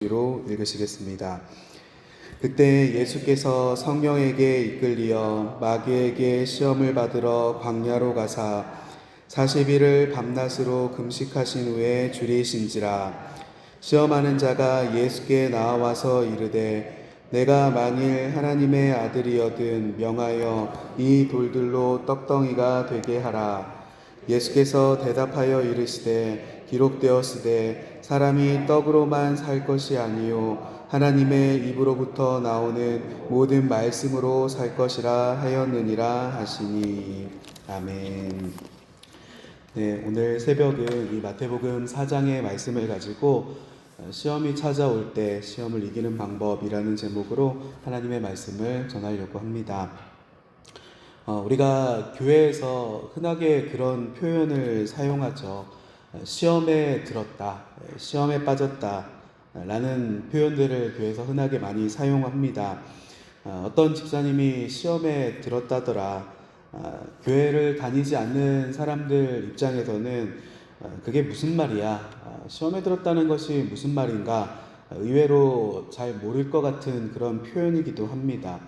로 읽으시겠습니다. 그때 예수께서 성령에게 이끌리어 마귀에게 시험을 받으러 광야로 가사 40일을 밤낮으로 금식하신 후에 줄이신지라. 시험하는 자가 예수께 나와서 이르되 내가 만일 하나님의 아들이여든 명하여 이 돌들로 떡덩이가 되게 하라. 예수께서 대답하여 이르시되 기록되었으되 사람이 떡으로만 살 것이 아니요 하나님의 입으로부터 나오는 모든 말씀으로 살 것이라 하였느니라 하시니. 아멘. 네, 오늘 새벽은 이 마태복음 4장의 말씀을 가지고 시험이 찾아올 때 시험을 이기는 방법이라는 제목으로 하나님의 말씀을 전하려고 합니다. 우리가 교회에서 흔하게 그런 표현을 사용하죠. 시험에 들었다, 시험에 빠졌다 라는 표현들을 교회에서 흔하게 많이 사용합니다. 어떤 집사님이 시험에 들었다더라. 교회를 다니지 않는 사람들 입장에서는 그게 무슨 말이야? 시험에 들었다는 것이 무슨 말인가? 의외로 잘 모를 것 같은 그런 표현이기도 합니다.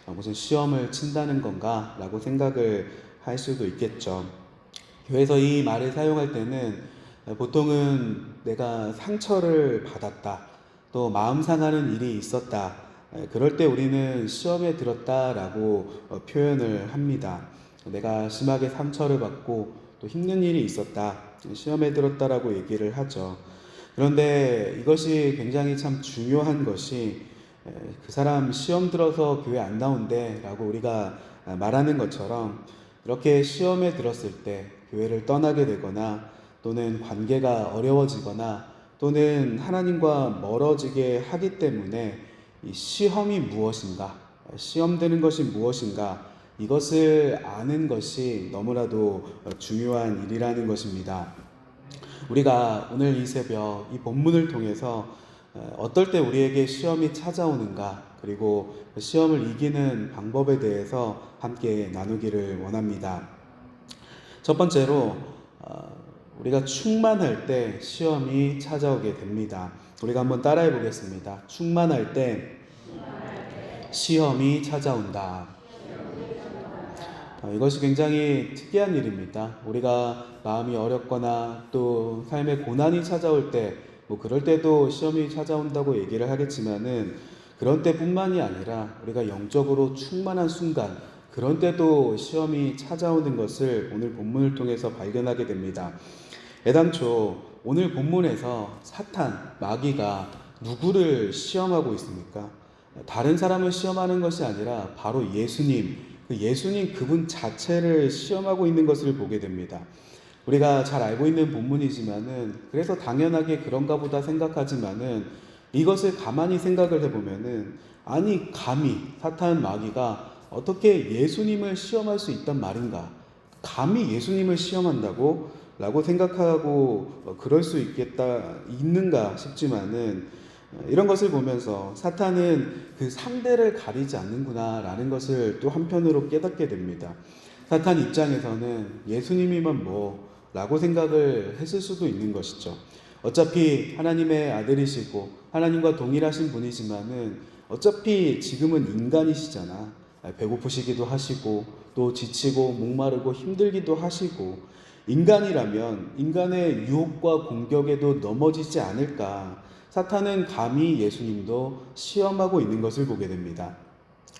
무슨 시험을 친다는 건가? 라고 생각을 할 수도 있겠죠. 교회에서 이 말을 사용할 때는 보통은 내가 상처를 받았다, 또 마음 상하는 일이 있었다, 그럴 때 우리는 시험에 들었다라고 표현을 합니다. 내가 심하게 상처를 받고 또 힘든 일이 있었다, 시험에 들었다라고 얘기를 하죠. 그런데 이것이 굉장히 참 중요한 것이 그 사람 시험 들어서 교회 안 나온대 라고 우리가 말하는 것처럼 이렇게 시험에 들었을 때 교회를 떠나게 되거나 또는 관계가 어려워지거나 또는 하나님과 멀어지게 하기 때문에 이 시험이 무엇인가, 시험 드는 것이 무엇인가, 이것을 아는 것이 너무나도 중요한 일이라는 것입니다. 우리가 오늘 이 새벽 이 본문을 통해서 어떨 때 우리에게 시험이 찾아오는가, 그리고 시험을 이기는 방법에 대해서 함께 나누기를 원합니다. 첫 번째로 우리가 충만할 때 시험이 찾아오게 됩니다. 우리가 한번 따라해 보겠습니다. 충만할 때 시험이 찾아온다. 이것이 굉장히 특이한 일입니다. 우리가 마음이 어렵거나 또 삶의 고난이 찾아올 때, 그럴 때도 시험이 찾아온다고 얘기를 하겠지만은 그런 때뿐만이 아니라 우리가 영적으로 충만한 순간, 그런 때도 시험이 찾아오는 것을 오늘 본문을 통해서 발견하게 됩니다. 애당초 오늘 본문에서 사탄, 마귀가 누구를 시험하고 있습니까? 다른 사람을 시험하는 것이 아니라 바로 예수님 그분 자체를 시험하고 있는 것을 보게 됩니다. 우리가 잘 알고 있는 본문이지만은 그래서 당연하게 그런가 보다 생각하지만은 이것을 가만히 생각을 해보면은 아니 감히 사탄 마귀가 어떻게 예수님을 시험할 수 있단 말인가? 감히 예수님을 시험한다고? 라고 생각하고 그럴 수 있는가 싶지만은 이런 것을 보면서 사탄은 그 상대를 가리지 않는구나 라는 것을 또 한편으로 깨닫게 됩니다. 사탄 입장에서는 예수님이면 라고 생각을 했을 수도 있는 것이죠. 어차피 하나님의 아들이시고 하나님과 동일하신 분이지만은 어차피 지금은 인간이시잖아. 배고프시기도 하시고 또 지치고 목마르고 힘들기도 하시고 인간이라면 인간의 유혹과 공격에도 넘어지지 않을까. 사탄은 감히 예수님도 시험하고 있는 것을 보게 됩니다.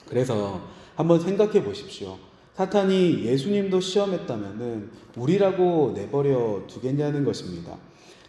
그래서 한번 생각해 보십시오. 사탄이 예수님도 시험했다면은 우리라고 내버려 두겠냐는 것입니다.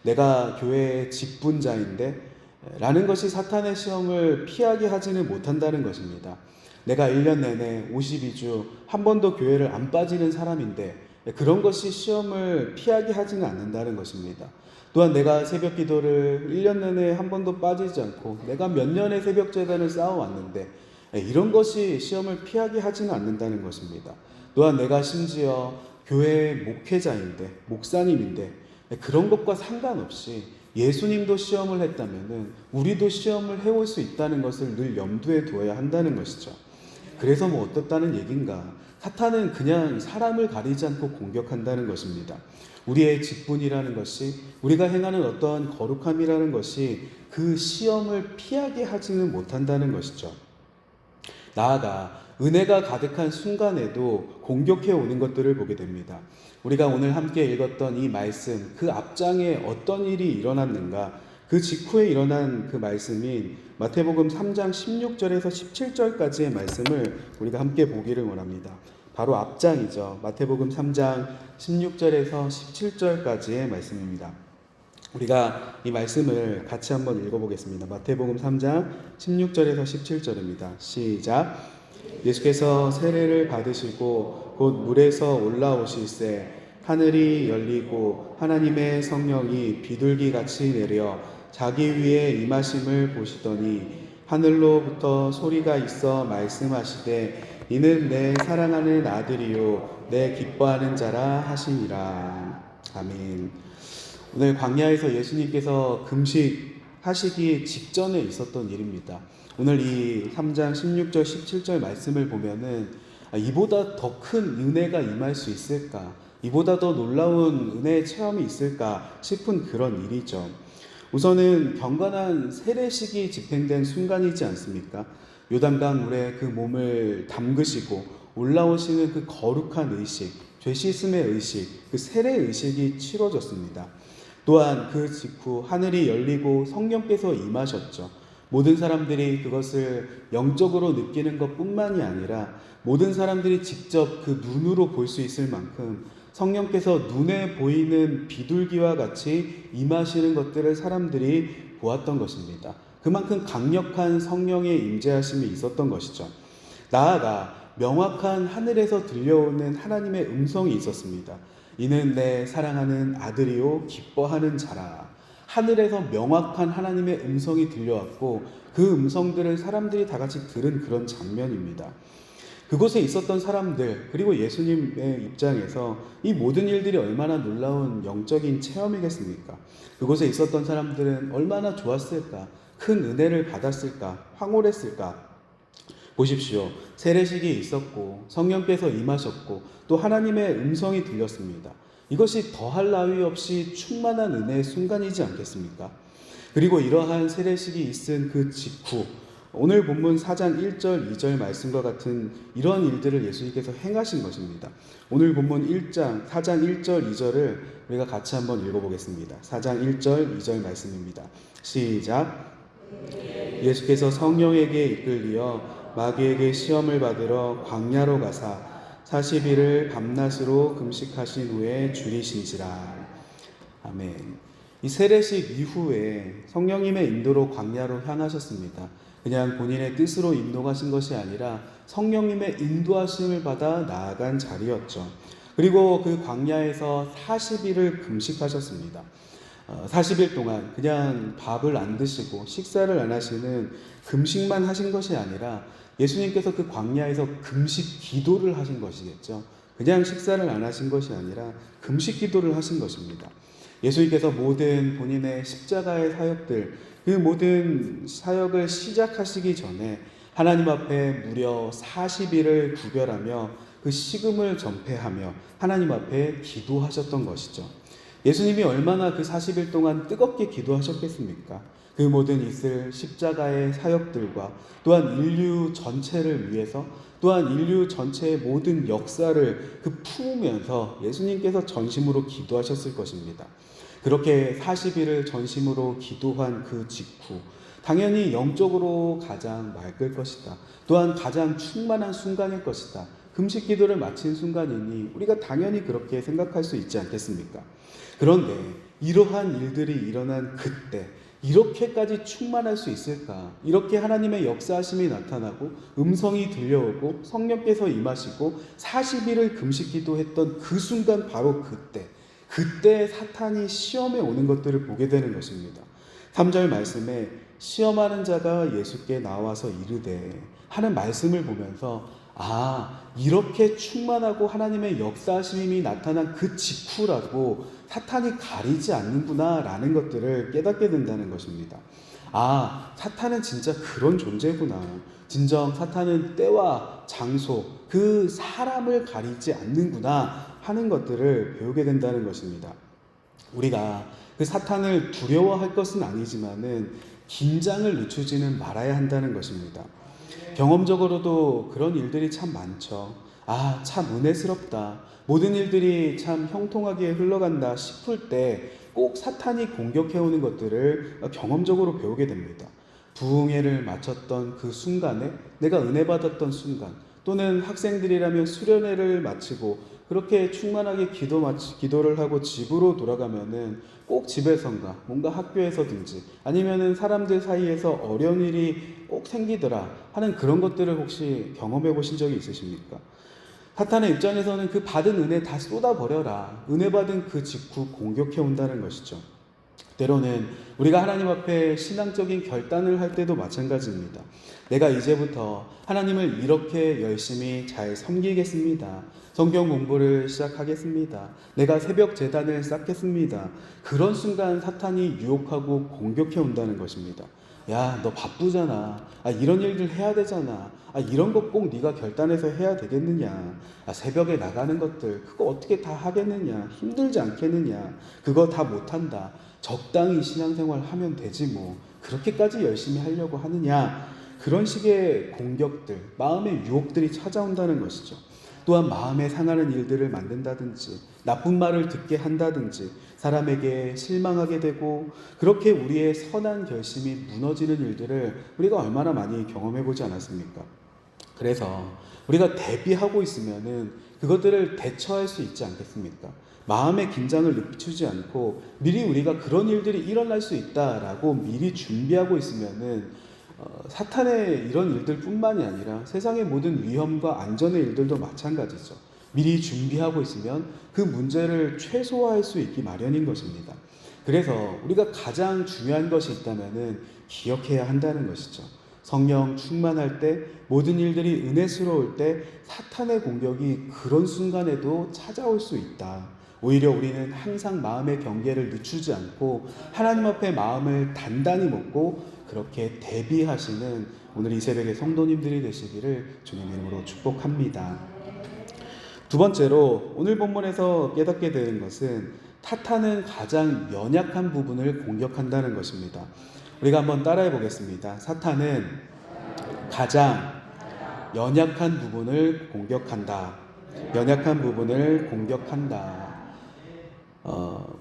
내가 교회의 직분자인데 라는 것이 사탄의 시험을 피하게 하지는 못한다는 것입니다. 내가 1년 내내 52주 한 번도 교회를 안 빠지는 사람인데 그런 것이 시험을 피하게 하지는 않는다는 것입니다. 또한 내가 새벽 기도를 1년 내내 한 번도 빠지지 않고 내가 몇 년의 새벽 제단을 쌓아왔는데 이런 것이 시험을 피하게 하지는 않는다는 것입니다. 또한 내가 심지어 교회의 목회자인데, 목사님인데 그런 것과 상관없이 예수님도 시험을 했다면은 우리도 시험을 해올 수 있다는 것을 늘 염두에 두어야 한다는 것이죠. 그래서 뭐 어떻다는 얘긴가? 사탄은 그냥 사람을 가리지 않고 공격한다는 것입니다. 우리의 직분이라는 것이, 우리가 행하는 어떠한 거룩함이라는 것이 그 시험을 피하게 하지는 못한다는 것이죠. 나아가 은혜가 가득한 순간에도 공격해 오는 것들을 보게 됩니다. 우리가 오늘 함께 읽었던 이 말씀, 그 앞장에 어떤 일이 일어났는가? 그 직후에 일어난 그 말씀인 마태복음 3장 16절에서 17절까지의 말씀을 우리가 함께 보기를 원합니다. 바로 앞장이죠. 마태복음 3장 16절에서 17절까지의 말씀입니다. 우리가 이 말씀을 같이 한번 읽어보겠습니다. 마태복음 3장 16절에서 17절입니다. 시작. 예수께서 세례를 받으시고 곧 물에서 올라오실새 하늘이 열리고 하나님의 성령이 비둘기같이 내려 자기 위에 임하심을 보시더니 하늘로부터 소리가 있어 말씀하시되 이는 내 사랑하는 아들이요 내 기뻐하는 자라 하시니라. 아멘. 오늘 광야에서 예수님께서 금식하시기 직전에 있었던 일입니다. 오늘 이 3장 16절 17절 말씀을 보면은 이보다 더 큰 은혜가 임할 수 있을까? 이보다 더 놀라운 은혜의 체험이 있을까 싶은 그런 일이죠. 우선은 경건한 세례식이 집행된 순간이지 않습니까? 요단강 물에 그 몸을 담그시고 올라오시는 그 거룩한 의식, 죄 씻음의 의식, 그 세례 의식이 치러졌습니다. 또한 그 직후 하늘이 열리고 성령께서 임하셨죠. 모든 사람들이 그것을 영적으로 느끼는 것뿐만이 아니라 모든 사람들이 직접 그 눈으로 볼 수 있을 만큼 성령께서 눈에 보이는 비둘기와 같이 임하시는 것들을 사람들이 보았던 것입니다. 그만큼 강력한 성령의 임재하심이 있었던 것이죠. 나아가 명확한 하늘에서 들려오는 하나님의 음성이 있었습니다. 이는 내 사랑하는 아들이요 기뻐하는 자라. 하늘에서 명확한 하나님의 음성이 들려왔고 그 음성들을 사람들이 다 같이 들은 그런 장면입니다. 그곳에 있었던 사람들 그리고 예수님의 입장에서 이 모든 일들이 얼마나 놀라운 영적인 체험이겠습니까? 그곳에 있었던 사람들은 얼마나 좋았을까? 큰 은혜를 받았을까? 황홀했을까? 보십시오. 세례식이 있었고 성령께서 임하셨고 또 하나님의 음성이 들렸습니다. 이것이 더할 나위 없이 충만한 은혜의 순간이지 않겠습니까? 그리고 이러한 세례식이 있은 그 직후 오늘 본문 4장 1절 2절 말씀과 같은 이런 일들을 예수님께서 행하신 것입니다. 오늘 본문 4장 1절 2절을 우리가 같이 한번 읽어보겠습니다. 4장 1절 2절 말씀입니다. 시작. 예수께서 성령에게 이끌리어 마귀에게 시험을 받으러 광야로 가사 40일을 밤낮으로 금식하신 후에 줄이신지라. 아멘. 이 세례식 이후에 성령님의 인도로 광야로 향하셨습니다. 그냥 본인의 뜻으로 인도하신 것이 아니라 성령님의 인도하심을 받아 나아간 자리였죠. 그리고 그 광야에서 40일을 금식하셨습니다. 40일 동안 그냥 밥을 안 드시고 식사를 안 하시는 금식만 하신 것이 아니라 예수님께서 그 광야에서 금식 기도를 하신 것이겠죠. 그냥 식사를 안 하신 것이 아니라 금식 기도를 하신 것입니다. 예수님께서 모든 본인의 십자가의 사역들 그 모든 사역을 시작하시기 전에 하나님 앞에 무려 40일을 구별하며 그 식음을 전폐하며 하나님 앞에 기도하셨던 것이죠. 예수님이 얼마나 그 40일 동안 뜨겁게 기도하셨겠습니까? 그 모든 있을 십자가의 사역들과 또한 인류 전체를 위해서 또한 인류 전체의 모든 역사를 그 품으면서 예수님께서 전심으로 기도하셨을 것입니다. 그렇게 40일을 전심으로 기도한 그 직후 당연히 영적으로 가장 맑을 것이다. 또한 가장 충만한 순간일 것이다. 금식 기도를 마친 순간이니 우리가 당연히 그렇게 생각할 수 있지 않겠습니까? 그런데 이러한 일들이 일어난 그때 이렇게까지 충만할 수 있을까? 이렇게 하나님의 역사하심이 나타나고 음성이 들려오고 성령께서 임하시고 40일을 금식 기도했던 그 순간 바로 그때 사탄이 시험에 오는 것들을 보게 되는 것입니다. 3절 말씀에 시험하는 자가 예수께 나와서 이르되 하는 말씀을 보면서 이렇게 충만하고 하나님의 역사하심이 나타난 그 직후라고 사탄이 가리지 않는구나 라는 것들을 깨닫게 된다는 것입니다. 아, 사탄은 진짜 그런 존재구나. 진정 사탄은 때와 장소, 그 사람을 가리지 않는구나 하는 것들을 배우게 된다는 것입니다. 우리가 그 사탄을 두려워할 것은 아니지만은 긴장을 늦추지는 말아야 한다는 것입니다. 경험적으로도 그런 일들이 참 많죠. 아, 참 은혜스럽다. 모든 일들이 참 형통하게 흘러간다 싶을 때 꼭 사탄이 공격해오는 것들을 경험적으로 배우게 됩니다. 부흥회를 마쳤던 그 순간에, 내가 은혜 받았던 순간, 또는 학생들이라면 수련회를 마치고 그렇게 충만하게 기도를 하고 집으로 돌아가면은 꼭 집에선가 뭔가 학교에서든지 아니면은 사람들 사이에서 어려운 일이 꼭 생기더라 하는 그런 것들을 혹시 경험해 보신 적이 있으십니까? 사탄의 입장에서는 그 받은 은혜 다 쏟아버려라. 은혜 받은 그 직후 공격해 온다는 것이죠. 때로는 우리가 하나님 앞에 신앙적인 결단을 할 때도 마찬가지입니다. 내가 이제부터 하나님을 이렇게 열심히 잘 섬기겠습니다. 성경 공부를 시작하겠습니다. 내가 새벽 제단을 쌓겠습니다. 그런 순간 사탄이 유혹하고 공격해 온다는 것입니다. 야, 너 바쁘잖아. 아, 이런 일들 해야 되잖아. 아, 이런 것 꼭 네가 결단해서 해야 되겠느냐. 아, 새벽에 나가는 것들 그거 어떻게 다 하겠느냐. 힘들지 않겠느냐. 그거 다 못한다. 적당히 신앙생활 하면 되지 뭐. 그렇게까지 열심히 하려고 하느냐. 그런 식의 공격들, 마음의 유혹들이 찾아온다는 것이죠. 또한 마음에 상하는 일들을 만든다든지 나쁜 말을 듣게 한다든지 사람에게 실망하게 되고 그렇게 우리의 선한 결심이 무너지는 일들을 우리가 얼마나 많이 경험해 보지 않았습니까? 그래서 우리가 대비하고 있으면은 그것들을 대처할 수 있지 않겠습니까? 마음의 긴장을 늦추지 않고 미리 우리가 그런 일들이 일어날 수 있다라고 미리 준비하고 있으면은 사탄의 이런 일들 뿐만이 아니라 세상의 모든 위험과 안전의 일들도 마찬가지죠. 미리 준비하고 있으면 그 문제를 최소화할 수 있기 마련인 것입니다. 그래서 우리가 가장 중요한 것이 있다면은 기억해야 한다는 것이죠. 성령 충만할 때 모든 일들이 은혜스러울 때 사탄의 공격이 그런 순간에도 찾아올 수 있다. 오히려 우리는 항상 마음의 경계를 늦추지 않고 하나님 앞에 마음을 단단히 먹고 그렇게 대비하시는 오늘 이 새벽의 성도님들이 되시기를 주님 이름으로 축복합니다. 두 번째로 오늘 본문에서 깨닫게 되는 것은 사탄은 가장 연약한 부분을 공격한다는 것입니다. 우리가 한번 따라해 보겠습니다. 사탄은 가장 연약한 부분을 공격한다. 연약한 부분을 공격한다.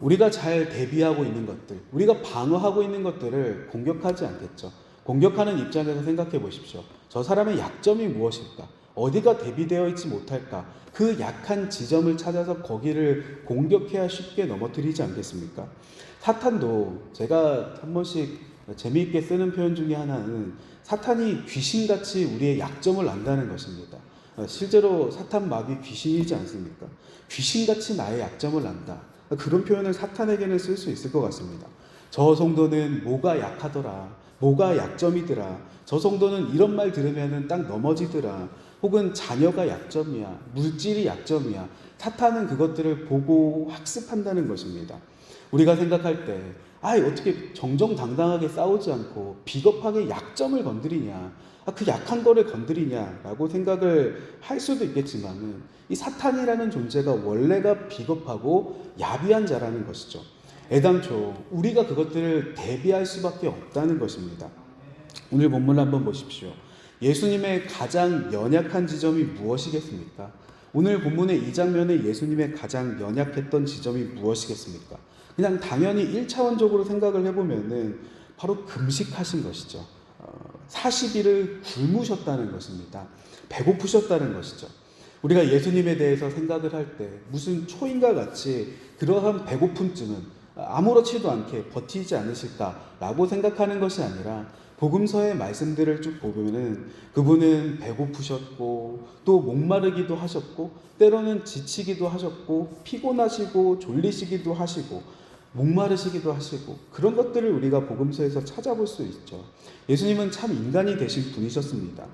우리가 잘 대비하고 있는 것들, 우리가 방어하고 있는 것들을 공격하지 않겠죠. 공격하는 입장에서 생각해 보십시오. 저 사람의 약점이 무엇일까? 어디가 대비되어 있지 못할까? 그 약한 지점을 찾아서 거기를 공격해야 쉽게 넘어뜨리지 않겠습니까? 사탄도 제가 한 번씩 재미있게 쓰는 표현 중에 하나는 사탄이 귀신같이 우리의 약점을 안다는 것입니다. 실제로 사탄 마귀 귀신이지 않습니까? 귀신같이 나의 약점을 안다. 그런 표현을 사탄에게는 쓸 수 있을 것 같습니다. 저 성도는 뭐가 약하더라. 뭐가 약점이더라. 저 성도는 이런 말 들으면 딱 넘어지더라. 혹은 자녀가 약점이야. 물질이 약점이야. 사탄은 그것들을 보고 학습한다는 것입니다. 우리가 생각할 때 어떻게 정정당당하게 싸우지 않고 비겁하게 약점을 건드리냐. 그 약한 거를 건드리냐라고 생각을 할 수도 있겠지만은 이 사탄이라는 존재가 원래가 비겁하고 야비한 자라는 것이죠. 애당초 우리가 그것들을 대비할 수밖에 없다는 것입니다. 오늘 본문을 한번 보십시오. 예수님의 가장 연약한 지점이 무엇이겠습니까? 오늘 본문의 이 장면에 예수님의 가장 연약했던 지점이 무엇이겠습니까? 그냥 당연히 1차원적으로 생각을 해보면은 바로 금식하신 것이죠. 40일을 굶으셨다는 것입니다. 배고프셨다는 것이죠. 우리가 예수님에 대해서 생각을 할 때 무슨 초인과 같이 그러한 배고픔쯤은 아무렇지도 않게 버티지 않으실까라고 생각하는 것이 아니라 복음서의 말씀들을 쭉 보면은 그분은 배고프셨고 또 목마르기도 하셨고 때로는 지치기도 하셨고 피곤하시고 졸리시기도 하시고 목마르시기도 하시고 그런 것들을 우리가 복음서에서 찾아볼 수 있죠. 예수님은 참 인간이 되신 분이셨습니다.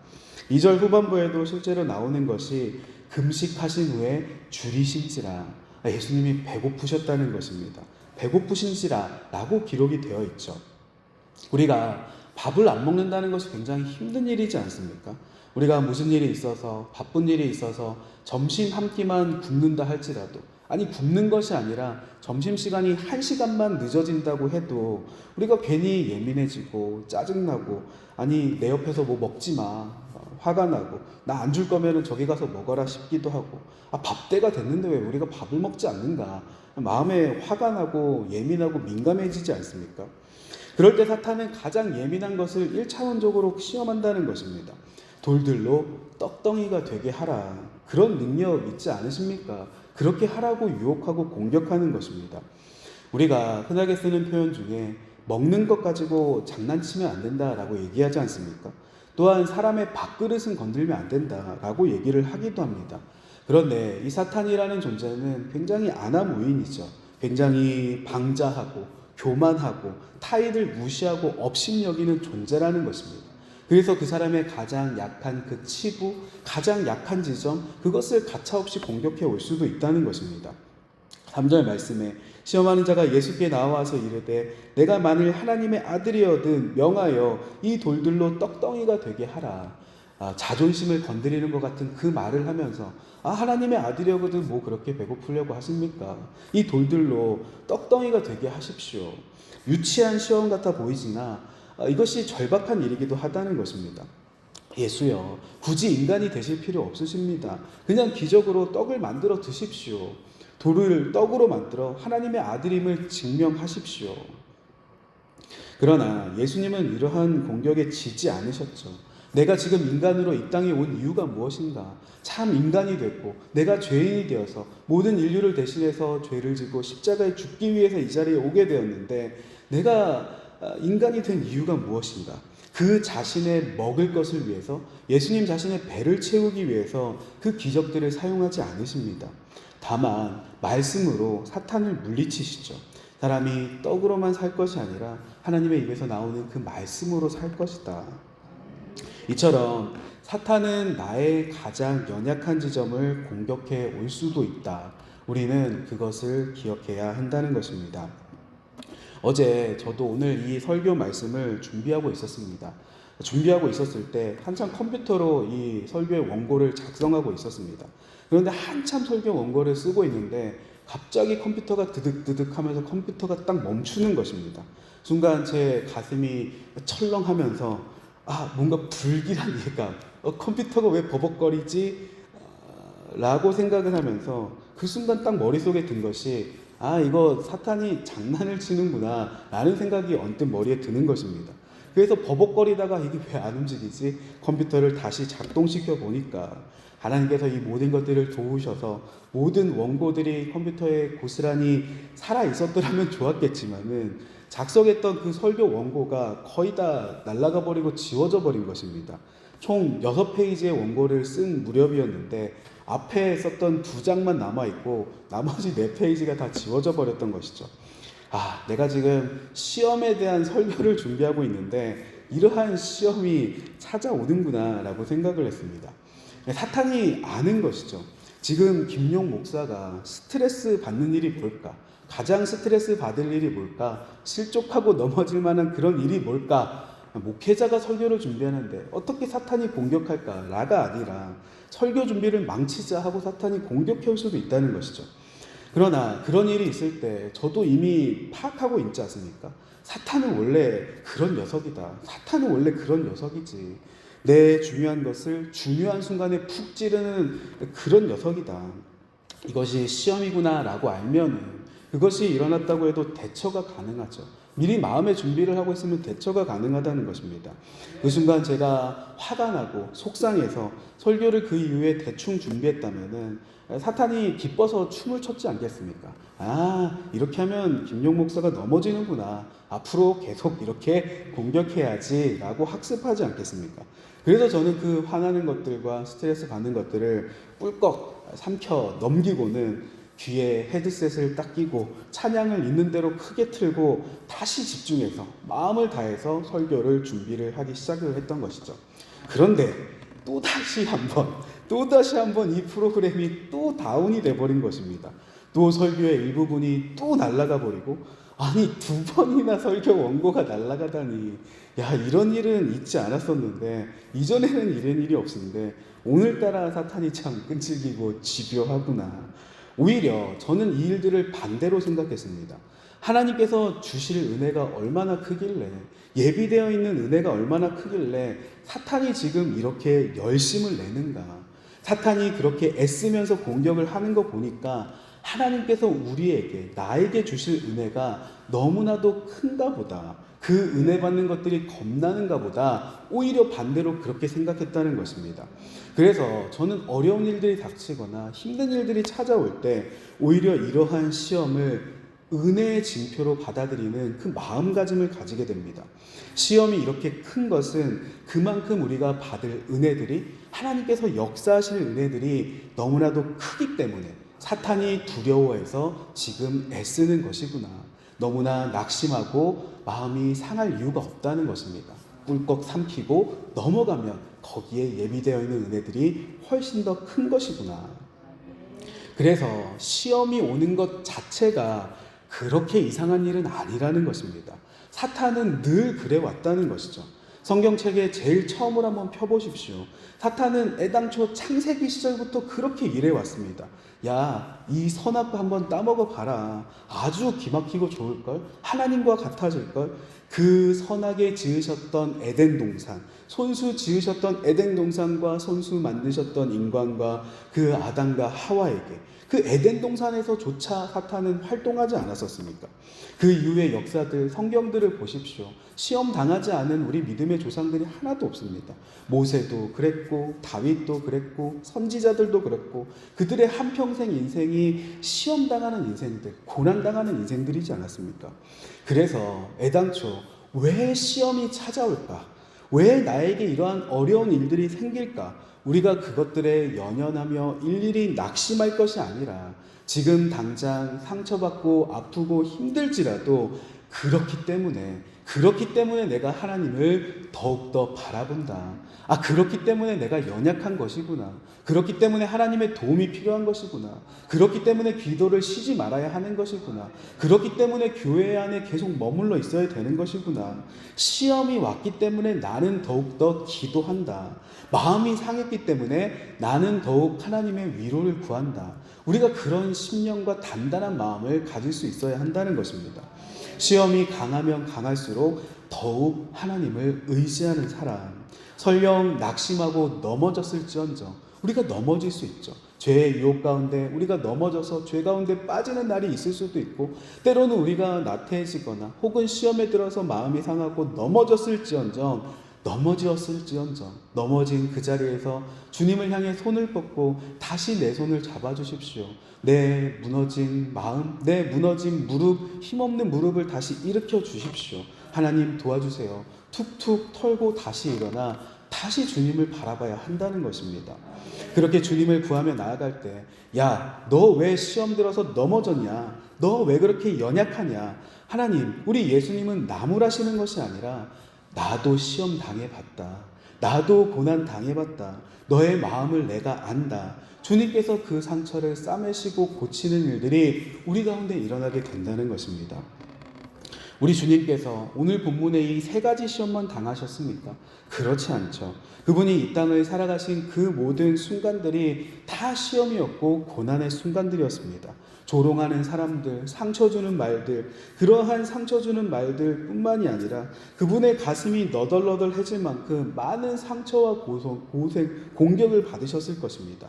2절 후반부에도 실제로 나오는 것이 금식하신 후에 줄이신지라 예수님이 배고프셨다는 것입니다. 배고프신지라 라고 기록이 되어 있죠. 우리가 밥을 안 먹는다는 것이 굉장히 힘든 일이지 않습니까? 우리가 무슨 일이 있어서, 바쁜 일이 있어서 점심 한 끼만 굶는다 할지라도, 아니 굶는 것이 아니라 점심시간이 1시간만 늦어진다고 해도 우리가 괜히 예민해지고 짜증나고, 아니 내 옆에서 뭐 먹지 마, 화가 나고, 나 안 줄 거면은 저기 가서 먹어라 싶기도 하고, 밥때가 됐는데 왜 우리가 밥을 먹지 않는가, 마음에 화가 나고 예민하고 민감해지지 않습니까? 그럴 때 사탄은 가장 예민한 것을 1차원적으로 시험한다는 것입니다. 돌들로 떡덩이가 되게 하라. 그런 능력 있지 않으십니까? 그렇게 하라고 유혹하고 공격하는 것입니다. 우리가 흔하게 쓰는 표현 중에 먹는 것 가지고 장난치면 안 된다라고 얘기하지 않습니까? 또한 사람의 밥그릇은 건들면 안 된다라고 얘기를 하기도 합니다. 그런데 이 사탄이라는 존재는 굉장히 아나무인이죠. 굉장히 방자하고 교만하고 타인을 무시하고 업신여기는 존재라는 것입니다. 그래서 그 사람의 가장 약한 그 치부, 가장 약한 지점, 그것을 가차없이 공격해 올 수도 있다는 것입니다. 3절 말씀에 시험하는 자가 예수께 나와서 이르되 내가 만일 하나님의 아들이어든 명하여 이 돌들로 떡덩이가 되게 하라. 자존심을 건드리는 것 같은 그 말을 하면서 하나님의 아들이거든 뭐 그렇게 배고프려고 하십니까? 이 돌들로 떡덩이가 되게 하십시오. 유치한 시험 같아 보이지나 이것이 절박한 일이기도 하다는 것입니다. 예수여, 굳이 인간이 되실 필요 없으십니다. 그냥 기적으로 떡을 만들어 드십시오. 돌을 떡으로 만들어 하나님의 아들임을 증명하십시오. 그러나 예수님은 이러한 공격에 지지 않으셨죠. 내가 지금 인간으로 이 땅에 온 이유가 무엇인가? 참 인간이 됐고 내가 죄인이 되어서 모든 인류를 대신해서 죄를 지고 십자가에 죽기 위해서 이 자리에 오게 되었는데 내가 인간이 된 이유가 무엇인가? 그 자신의 먹을 것을 위해서, 예수님 자신의 배를 채우기 위해서 그 기적들을 사용하지 않으십니다. 다만 말씀으로 사탄을 물리치시죠. 사람이 떡으로만 살 것이 아니라 하나님의 입에서 나오는 그 말씀으로 살 것이다. 이처럼 사탄은 나의 가장 연약한 지점을 공격해 올 수도 있다. 우리는 그것을 기억해야 한다는 것입니다. 어제 저도 오늘 이 설교 말씀을 준비하고 있었습니다. 준비하고 있었을 때 한참 컴퓨터로 이 설교의 원고를 작성하고 있었습니다. 그런데 한참 설교 원고를 쓰고 있는데 갑자기 컴퓨터가 드득드득 하면서 컴퓨터가 딱 멈추는 것입니다. 순간 제 가슴이 철렁하면서 뭔가 불길한 예감, 컴퓨터가 왜 버벅거리지? 라고 생각을 하면서 그 순간 딱 머릿속에 든 것이 이거 사탄이 장난을 치는구나 라는 생각이 언뜻 머리에 드는 것입니다. 그래서 버벅거리다가 이게 왜 안 움직이지? 컴퓨터를 다시 작동시켜 보니까 하나님께서 이 모든 것들을 도우셔서 모든 원고들이 컴퓨터에 고스란히 살아 있었더라면 좋았겠지만은 작성했던 그 설교 원고가 거의 다 날아가 버리고 지워져 버린 것입니다. 총 6페이지의 원고를 쓴 무렵이었는데 앞에 썼던 2장만 남아있고 나머지 4페이지가 다 지워져 버렸던 것이죠. 내가 지금 시험에 대한 설교를 준비하고 있는데 이러한 시험이 찾아오는구나 라고 생각을 했습니다. 사탄이 아는 것이죠. 지금 김용 목사가 스트레스 받는 일이 뭘까? 가장 스트레스 받을 일이 뭘까? 실족하고 넘어질 만한 그런 일이 뭘까? 목회자가 설교를 준비하는데 어떻게 사탄이 공격할까? 라가 아니라 설교 준비를 망치자 하고 사탄이 공격해 올 수도 있다는 것이죠. 그러나 그런 일이 있을 때 저도 이미 파악하고 있지 않습니까? 사탄은 원래 그런 녀석이다. 사탄은 원래 그런 녀석이지. 내 중요한 것을 중요한 순간에 푹 찌르는 그런 녀석이다. 이것이 시험이구나 라고 알면은 그것이 일어났다고 해도 대처가 가능하죠. 미리 마음의 준비를 하고 있으면 대처가 가능하다는 것입니다. 그 순간 제가 화가 나고 속상해서 설교를 그 이후에 대충 준비했다면은 사탄이 기뻐서 춤을 췄지 않겠습니까? 이렇게 하면 김용 목사가 넘어지는구나. 앞으로 계속 이렇게 공격해야지 라고 학습하지 않겠습니까? 그래서 저는 그 화나는 것들과 스트레스 받는 것들을 꿀꺽 삼켜 넘기고는 귀에 헤드셋을 딱 끼고 찬양을 있는 대로 크게 틀고 다시 집중해서 마음을 다해서 설교를 준비를 하기 시작을 했던 것이죠. 그런데 또다시 한번 이 프로그램이 또 다운이 돼버린 것입니다. 또 설교의 일부분이 또 날아가 버리고 아니, 2번이나 설교 원고가 날아가다니. 야, 이런 일은 있지 않았었는데, 이전에는 이런 일이 없었는데, 오늘따라 사탄이 참 끈질기고 집요하구나. 오히려 저는 이 일들을 반대로 생각했습니다. 하나님께서 주실 은혜가 얼마나 크길래, 예비되어 있는 은혜가 얼마나 크길래 사탄이 지금 이렇게 열심을 내는가. 사탄이 그렇게 애쓰면서 공격을 하는 거 보니까 하나님께서 우리에게, 나에게 주실 은혜가 너무나도 큰가 보다. 그 은혜 받는 것들이 겁나는가 보다. 오히려 반대로 그렇게 생각했다는 것입니다. 그래서 저는 어려운 일들이 닥치거나 힘든 일들이 찾아올 때 오히려 이러한 시험을 은혜의 징표로 받아들이는 그 마음가짐을 가지게 됩니다. 시험이 이렇게 큰 것은 그만큼 우리가 받을 은혜들이, 하나님께서 역사하실 은혜들이 너무나도 크기 때문에 사탄이 두려워해서 지금 애쓰는 것이구나. 너무나 낙심하고 마음이 상할 이유가 없다는 것입니다. 꿀꺽 삼키고 넘어가면 거기에 예비되어 있는 은혜들이 훨씬 더 큰 것이구나. 그래서 시험이 오는 것 자체가 그렇게 이상한 일은 아니라는 것입니다. 사탄은 늘 그래 왔다는 것이죠. 성경책에 제일 처음으로 한번 펴보십시오. 사탄은 애당초 창세기 시절부터 그렇게 일해 왔습니다. 야, 이 선악과 한번 따먹어 봐라. 아주 기막히고 좋을걸? 하나님과 같아질걸? 그 선하게 지으셨던 에덴 동산, 손수 지으셨던 에덴 동산과 손수 만드셨던 인간과 그 아담과 하와에게, 그 에덴 동산에서조차 사탄은 활동하지 않았었습니까? 그 이후의 역사들, 성경들을 보십시오. 시험 당하지 않은 우리 믿음의 조상들이 하나도 없습니다. 모세도 그랬고, 다윗도 그랬고, 선지자들도 그랬고, 그들의 한평생 인생이 시험 당하는 인생들, 고난 당하는 인생들이지 않았습니까? 그래서 애당초 왜 시험이 찾아올까? 왜 나에게 이러한 어려운 일들이 생길까? 우리가 그것들에 연연하며 일일이 낙심할 것이 아니라 지금 당장 상처받고 아프고 힘들지라도 그렇기 때문에 내가 하나님을 더욱더 바라본다. 아, 그렇기 때문에 내가 연약한 것이구나. 그렇기 때문에 하나님의 도움이 필요한 것이구나. 그렇기 때문에 기도를 쉬지 말아야 하는 것이구나. 그렇기 때문에 교회 안에 계속 머물러 있어야 되는 것이구나. 시험이 왔기 때문에 나는 더욱더 기도한다. 마음이 상했기 때문에 나는 더욱 하나님의 위로를 구한다. 우리가 그런 심령과 단단한 마음을 가질 수 있어야 한다는 것입니다. 시험이 강하면 강할수록 더욱 하나님을 의지하는 사람, 설령 낙심하고 넘어졌을지언정 우리가 넘어질 수 있죠. 죄의 유혹 가운데 우리가 넘어져서 죄 가운데 빠지는 날이 있을 수도 있고, 때로는 우리가 나태해지거나 혹은 시험에 들어서 마음이 상하고 넘어졌을지언정 넘어진 그 자리에서 주님을 향해 손을 뻗고 다시 내 손을 잡아주십시오. 내 무너진 마음, 내 무너진 무릎, 힘없는 무릎을 다시 일으켜 주십시오. 하나님 도와주세요. 툭툭 털고 다시 일어나 다시 주님을 바라봐야 한다는 것입니다. 그렇게 주님을 구하며 나아갈 때, 야, 너 왜 시험 들어서 넘어졌냐? 너 왜 그렇게 연약하냐? 하나님, 우리 예수님은 나무라시는 것이 아니라 나도 시험 당해봤다. 나도 고난 당해봤다. 너의 마음을 내가 안다. 주님께서 그 상처를 싸매시고 고치는 일들이 우리 가운데 일어나게 된다는 것입니다. 우리 주님께서 오늘 본문에 이 3가지 시험만 당하셨습니까? 그렇지 않죠. 그분이 이 땅을 살아가신 그 모든 순간들이 다 시험이었고 고난의 순간들이었습니다. 조롱하는 사람들, 상처 주는 말들, 그러한 상처 주는 말들 뿐만이 아니라 그분의 가슴이 너덜너덜해질 만큼 많은 상처와 고생, 공격을 받으셨을 것입니다.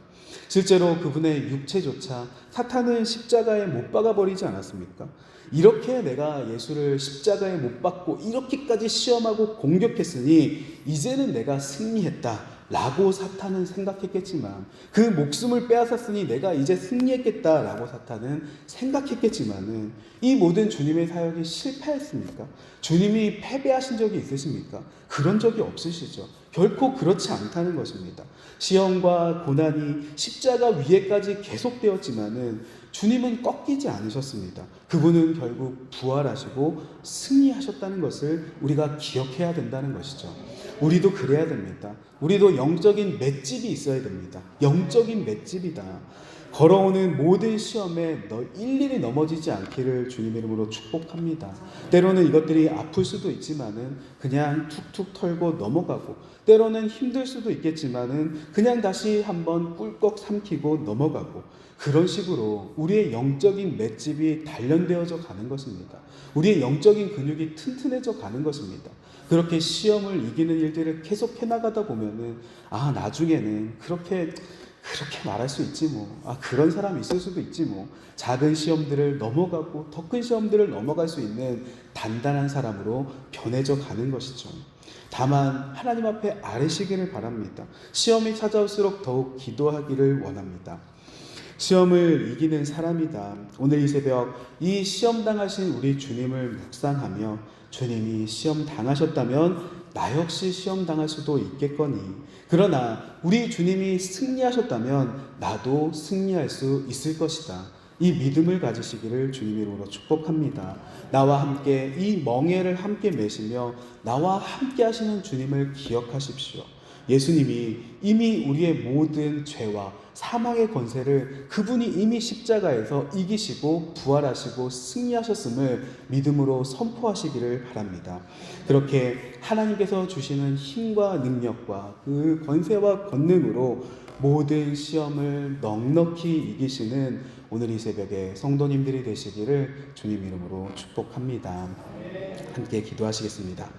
실제로 그분의 육체조차 사탄은 십자가에 못 박아버리지 않았습니까? 이렇게 내가 예수를 십자가에 못 박고 이렇게까지 시험하고 공격했으니 이제는 내가 승리했다 라고 사탄은 생각했겠지만, 그 목숨을 빼앗았으니 내가 이제 승리했겠다 라고 사탄은 생각했겠지만은, 이 모든 주님의 사역이 실패했습니까? 주님이 패배하신 적이 있으십니까? 그런 적이 없으시죠. 결코 그렇지 않다는 것입니다. 시험과 고난이 십자가 위에까지 계속되었지만은 주님은 꺾이지 않으셨습니다. 그분은 결국 부활하시고 승리하셨다는 것을 우리가 기억해야 된다는 것이죠. 우리도 그래야 됩니다. 우리도 영적인 맷집이 있어야 됩니다. 영적인 맷집이다. 걸어오는 모든 시험에 너 일일이 넘어지지 않기를 주님 이름으로 축복합니다. 때로는 이것들이 아플 수도 있지만은 그냥 툭툭 털고 넘어가고, 때로는 힘들 수도 있겠지만은 그냥 다시 한번 꿀꺽 삼키고 넘어가고, 그런 식으로 우리의 영적인 맷집이 단련되어져 가는 것입니다. 우리의 영적인 근육이 튼튼해져 가는 것입니다. 그렇게 시험을 이기는 일들을 계속 해나가다 보면은 나중에는 그렇게 말할 수 있지 뭐. 그런 사람이 있을 수도 있지 뭐. 작은 시험들을 넘어가고 더 큰 시험들을 넘어갈 수 있는 단단한 사람으로 변해져 가는 것이죠. 다만 하나님 앞에 아뢰시기를 바랍니다. 시험이 찾아올수록 더욱 기도하기를 원합니다. 시험을 이기는 사람이다. 오늘 이 새벽 이 시험 당하신 우리 주님을 묵상하며, 주님이 시험 당하셨다면 나 역시 시험 당할 수도 있겠거니, 그러나 우리 주님이 승리하셨다면 나도 승리할 수 있을 것이다. 이 믿음을 가지시기를 주님 이름으로 축복합니다. 나와 함께 이 멍에를 함께 메시며 나와 함께 하시는 주님을 기억하십시오. 예수님이 이미 우리의 모든 죄와 사망의 권세를 그분이 이미 십자가에서 이기시고 부활하시고 승리하셨음을 믿음으로 선포하시기를 바랍니다. 그렇게 하나님께서 주시는 힘과 능력과 그 권세와 권능으로 모든 시험을 넉넉히 이기시는 오늘 이 새벽에 성도님들이 되시기를 주님 이름으로 축복합니다. 함께 기도하시겠습니다.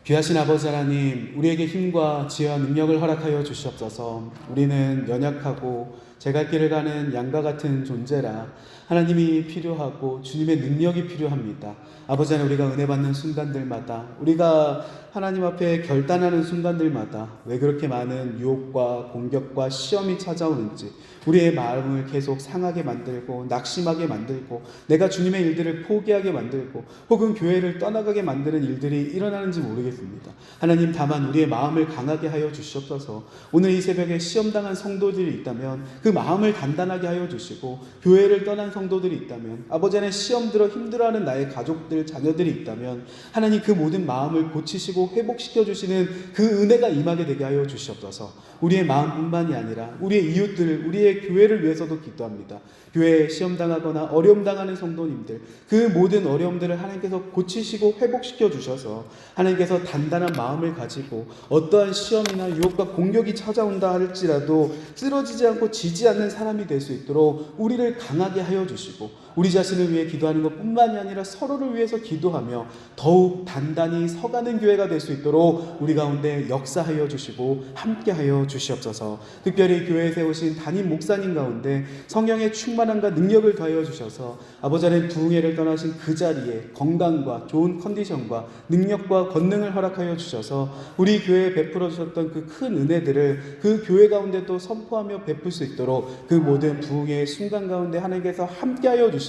귀하신 아버지 하나님, 우리에게 힘과 지혜와 능력을 허락하여 주시옵소서. 우리는 연약하고 제갈 길을 가는 양과 같은 존재라 하나님이 필요하고 주님의 능력이 필요합니다. 아버지 하나님, 우리가 은혜 받는 순간들마다, 우리가 하나님 앞에 결단하는 순간들마다 왜 그렇게 많은 유혹과 공격과 시험이 찾아오는지, 우리의 마음을 계속 상하게 만들고 낙심하게 만들고 내가 주님의 일들을 포기하게 만들고 혹은 교회를 떠나가게 만드는 일들이 일어나는지 모르겠습니다. 하나님, 다만 우리의 마음을 강하게 하여 주시옵소서. 오늘 이 새벽에 시험당한 성도들이 있다면 그 마음을 단단하게 하여 주시고, 교회를 떠난 성도들이 있다면, 아버지 안에 시험 들어 힘들어하는 나의 가족들, 자녀들이 있다면 하나님 그 모든 마음을 고치시고 회복시켜 주시는 그 은혜가 임하게 되게 하여 주시옵소서. 우리의 마음뿐만이 아니라 우리의 이웃들, 우리의 교회를 위해서도 기도합니다. 교회에 시험당하거나 어려움당하는 성도님들, 그 모든 어려움들을 하나님께서 고치시고 회복시켜 주셔서 하나님께서 단단한 마음을 가지고 어떠한 시험이나 유혹과 공격이 찾아온다 할지라도 쓰러지지 않고 지지 않는 사람이 될 수 있도록 우리를 강하게 하여 주시고, 우리 자신을 위해 기도하는 것뿐만이 아니라 서로를 위해서 기도하며 더욱 단단히 서가는 교회가 될 수 있도록 우리 가운데 역사하여 주시고 함께하여 주시옵소서. 특별히 교회에 세우신 담임 목사님 가운데 성령의 충만함과 능력을 더하여 주셔서 아버지 하나님, 부흥회를 떠나신 그 자리에 건강과 좋은 컨디션과 능력과 권능을 허락하여 주셔서 우리 교회에 베풀어 주셨던 그 큰 은혜들을 그 교회 가운데 또 선포하며 베풀 수 있도록 그 모든 부흥회의 순간 가운데 하나님께서 함께하여 주시며,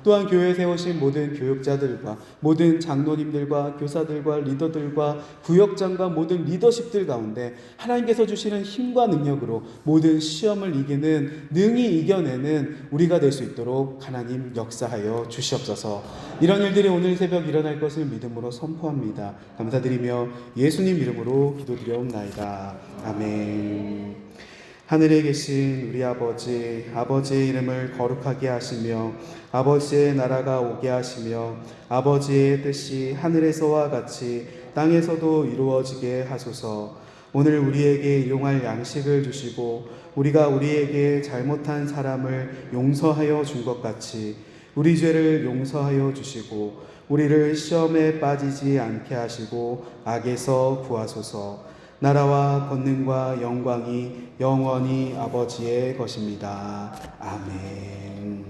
또한 교회에 세우신 모든 교육자들과 모든 장로님들과 교사들과 리더들과 구역장과 모든 리더십들 가운데 하나님께서 주시는 힘과 능력으로 모든 시험을 이기는, 능히 이겨내는 우리가 될 수 있도록 하나님 역사하여 주시옵소서. 이런 일들이 오늘 새벽 일어날 것을 믿음으로 선포합니다. 감사드리며 예수님 이름으로 기도드려옵나이다. 아멘. 하늘에 계신 우리 아버지, 아버지의 이름을 거룩하게 하시며 아버지의 나라가 오게 하시며 아버지의 뜻이 하늘에서와 같이 땅에서도 이루어지게 하소서. 오늘 우리에게 일용할 양식을 주시고 우리가 우리에게 잘못한 사람을 용서하여 준 것 같이 우리 죄를 용서하여 주시고 우리를 시험에 빠지지 않게 하시고 악에서 구하소서. 나라와 권능과 영광이 영원히 아버지의 것입니다. 아멘.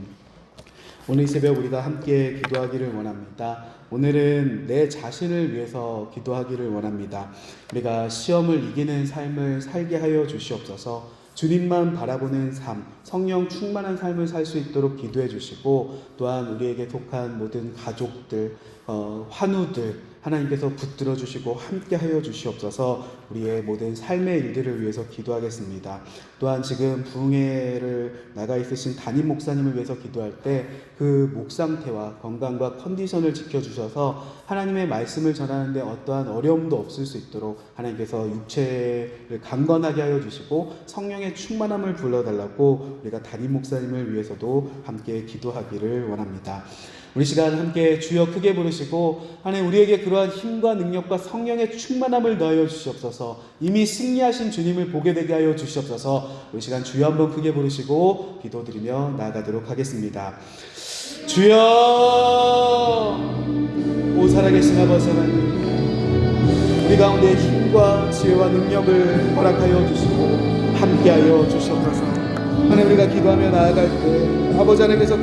오늘 이 새벽 우리가 함께 기도하기를 원합니다. 오늘은 내 자신을 위해서 기도하기를 원합니다. 우리가 시험을 이기는 삶을 살게 하여 주시옵소서. 주님만 바라보는 삶, 성령 충만한 삶을 살 수 있도록 기도해 주시고, 또한 우리에게 속한 모든 가족들, 환우들, 하나님께서 붙들어 주시고 함께 하여 주시옵소서. 우리의 모든 삶의 일들을 위해서 기도하겠습니다. 또한 지금 부흥회를 나가 있으신 담임 목사님을 위해서 기도할 때 그 목 상태와 건강과 컨디션을 지켜주셔서 하나님의 말씀을 전하는데 어떠한 어려움도 없을 수 있도록 하나님께서 육체를 강건하게 하여 주시고 성령의 충만함을 불러달라고 우리가 담임 목사님을 위해서도 함께 기도하기를 원합니다. 우리 시간 함께 주여 크게 부르시고 하나님 우리에게 그러한 힘과 능력과 성령의 충만함을 더하여 주시옵소서. 이미 승리하신 주님을 보게 되게 하여 주시옵소서. 우리 시간 주여 한번 크게 부르시고 기도드리며 나아가도록 하겠습니다. 주여, 오 살아계신 아버지 하나님, 우리 가운데 힘과 지혜와 능력을 허락하여 주시고 함께하여 주시옵소서. 하나님 우리가 기도하며 나아갈 때 아버지 하나님께서